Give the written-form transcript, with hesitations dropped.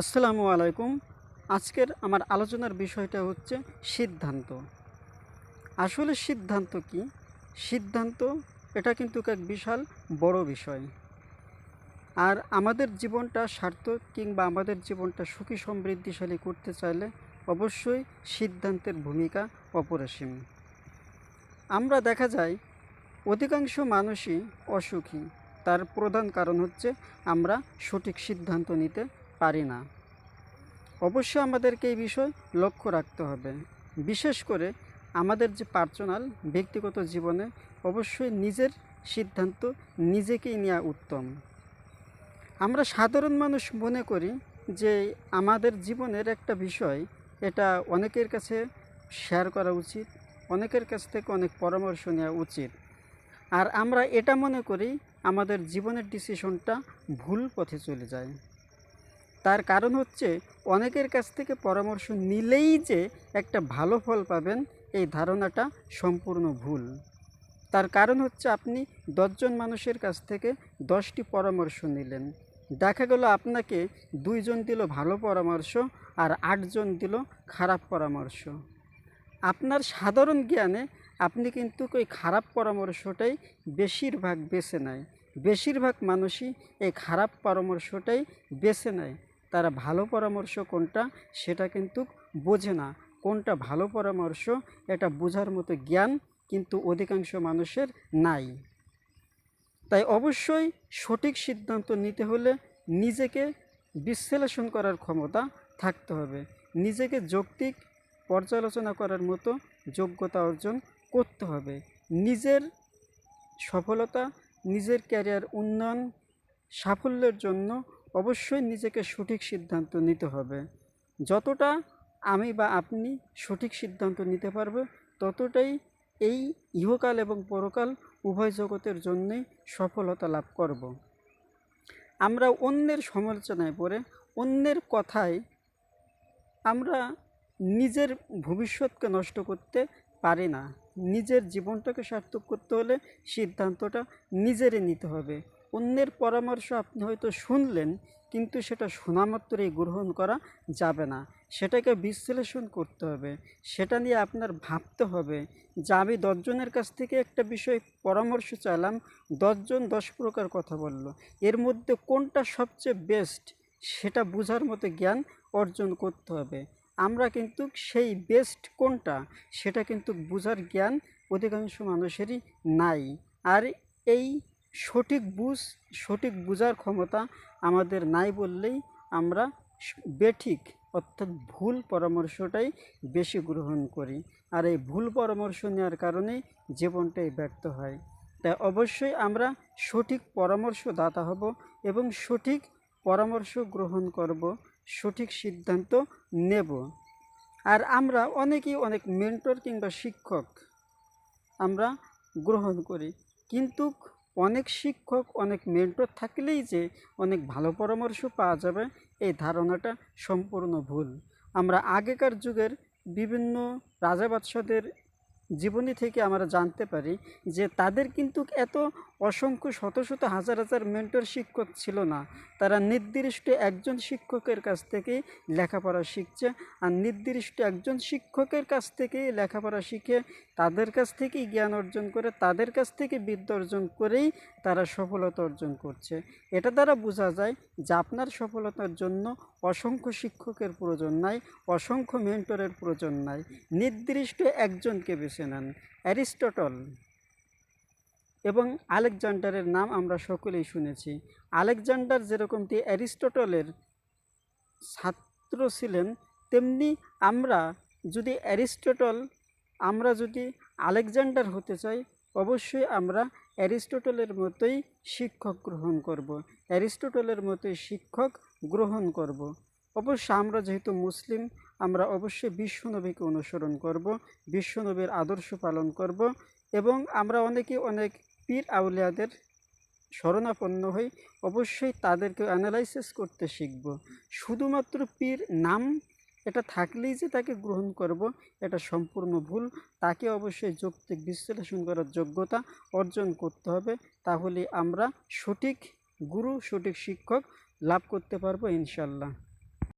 আসসালামু আলাইকুম। আজকের আমার আলোচনার বিষয়টা হচ্ছে সিদ্ধান্ত। আসলে সিদ্ধান্ত কি? সিদ্ধান্ত এটা কিন্তু এক বিশাল বড় বিষয়। আর আমাদের জীবনটা সার্থক কিংবা আমাদের জীবনটা সুখী সমৃদ্ধিশালী করতে চাইলে অবশ্যই সিদ্ধান্তের ভূমিকা অপরিসীম। আমরা দেখা যায় অধিকাংশ মানুষই অসুখী। তার প্রধান কারণ হচ্ছে আমরা সঠিক সিদ্ধান্ত নিতে পারি না। অবশ্যই আমাদেরকে এই বিষয় লক্ষ্য রাখতে হবে। বিশেষ করে আমাদের যে পার্সোনাল ব্যক্তিগত জীবনে অবশ্যই নিজের সিদ্ধান্ত নিজেকেই নেওয়া উত্তম। আমরা সাধারণ মানুষ মনে করি যে আমাদের জীবনের একটা বিষয়, এটা অনেকের কাছে শেয়ার করা উচিত, অনেকের কাছ থেকে অনেক পরামর্শ নেওয়া উচিত। আর আমরা এটা মনে করি আমাদের জীবনের ডিসিশনটা ভুল পথে চলে যায়। তার কারণ হচ্ছে অনেকের কাছ থেকে পরামর্শ নিলেই যে একটা ভালো ফল পাবেন, এই ধারণাটা সম্পূর্ণ ভুল। তার কারণ হচ্ছে আপনি 10 জন মানুষের কাছ থেকে 10টি পরামর্শ নিলেন, দেখা গেল আপনাকে 2 জন দিল ভালো পরামর্শ আর 8 জন দিল খারাপ পরামর্শ। আপনার সাধারণ জ্ঞানে আপনি কিন্তু ওই খারাপ পরামর্শটাই বেশিরভাগ বেছে নেয়। বেশিরভাগ মানুষই এই খারাপ পরামর্শটাই বেছে নেয়। তারা ভালো পরামর্শ কোনটা সেটা কিন্তু বোঝে না। কোনটা ভালো পরামর্শ এটা বোঝার মতো জ্ঞান কিন্তু অধিকাংশ মানুষের নাই। তাই অবশ্যই সঠিক সিদ্ধান্ত নিতে হলে নিজেকে বিশ্লেষণ করার ক্ষমতা থাকতে হবে, নিজেকে যৌক্তিক পর্যালোচনা করার মতো যোগ্যতা অর্জন করতে হবে। নিজের সফলতা, নিজের ক্যারিয়ার উন্নয়ন, সাফল্যের জন্য অবশ্যই নিজেকে সঠিক সিদ্ধান্ত নিতে হবে। যতটা আমি বা আপনি সঠিক সিদ্ধান্ত নিতে পারবো, ততটাই এই ইহকাল এবং পরকাল উভয় জগতের জন্যেই সফলতা লাভ করব। আমরা অন্যের সমালোচনায় পড়ে, অন্যের কথায় আমরা নিজের ভবিষ্যৎকে নষ্ট করতে পারি না। নিজের জীবনটাকে সার্থক করতে হলে সিদ্ধান্তটা নিজেরই নিতে হবে। অন্যের পরামর্শ আপনি হয়তো শুনলেন, কিন্তু সেটা শোনা মাত্রই গ্রহণ করা যাবে না। সেটাকে বিশ্লেষণ করতে হবে, সেটা নিয়ে আপনার ভাবতে হবে যে আমি 10 জনের কাছ থেকে একটা বিষয়ে পরামর্শ চাইলাম, 10 জন 10 প্রকার কথা বলল, এর মধ্যে কোনটা সবচেয়ে বেস্ট সেটা বোঝার মতো জ্ঞান অর্জন করতে হবে। আমরা কিন্তু সেই বেস্ট কোনটা সেটা কিন্তু বোঝার জ্ঞান অধিকাংশ মানুষেরই নাই। আর এই সঠিক বোঝার ক্ষমতা আমাদের নাই বললেই আমরা বেঠিক অর্থাৎ ভুল পরামর্শটাই বেশি গ্রহণ করি। আর এই ভুল পরামর্শ নেওয়ার কারণেই জীবনটাই ব্যর্থ হয়। তাই অবশ্যই আমরা সঠিক পরামর্শদাতা হব এবং সঠিক পরামর্শ গ্রহণ করব, সঠিক সিদ্ধান্ত নেব। আর আমরা অনেকেই অনেক মেন্টর কিংবা শিক্ষক আমরা গ্রহণ করি, কিন্তু অনেক শিক্ষক অনেক মেন্টর থাকলেই যে অনেক ভালো পরামর্শ পাওয়া যাবে, এই ধারণাটা সম্পূর্ণ ভুল। আমরা আগেকার যুগের বিভিন্ন রাজা বাদশাদের জীবনী থেকে আমরা জানতে পারি যে তাদের কিন্তু এত অসংখ্য শত শত হাজার হাজার মেন্টর শিক্ষক ছিল না। তারা নির্দিষ্ট একজন শিক্ষকের কাছ থেকেই লেখাপড়া শিখছে, আর নির্দিষ্ট একজন শিক্ষকের কাছ থেকেই লেখাপড়া শিখে তাদের কাছ থেকেই জ্ঞান অর্জন করে, তাদের কাছ থেকে বিদ্যা অর্জন করেই তারা সফলতা অর্জন করছে। এটা দ্বারা বোঝা যায় যে আপনার সফলতার জন্য অসংখ্য শিক্ষকের প্রয়োজন নাই, অসংখ্য মেন্টরের প্রয়োজন নাই, নির্দিষ্ট একজনকে বেছে নেন। অ্যারিস্টটল এবং আলেকজান্ডারের নাম আমরা সকলেই শুনেছি। আলেকজান্ডার যেরকমটি অ্যারিস্টটলের ছাত্র ছিলেন, তেমনি আমরা যদি আলেকজান্ডার হতে চাই, অবশ্যই আমরা অ্যারিস্টটলের মতোই শিক্ষক গ্রহণ করব, অ্যারিস্টটলের মতোই শিক্ষক গ্রহণ করব। অবশ্য আমরা যেহেতু মুসলিম, আমরা অবশ্যই বিশ্বনবীকে অনুসরণ করব, বিশ্বনবীর আদর্শ পালন করব এবং আমরা অনেক পীর আউলিয়াদের শরণাপন্ন হই। অবশ্যই তাদেরকে অ্যানালাইসিস করতে শিখব। শুধুমাত্র পীর নাম এটা থাকলেই যে তাকে গ্রহণ করব, এটা সম্পূর্ণ ভুল। তাকে অবশ্যই যৌক্তিক বিশ্লেষণ করার যোগ্যতা অর্জন করতে হবে, তাহলে আমরা সঠিক গুরু, সঠিক শিক্ষক লাভ করতে পারবো ইনশাল্লাহ।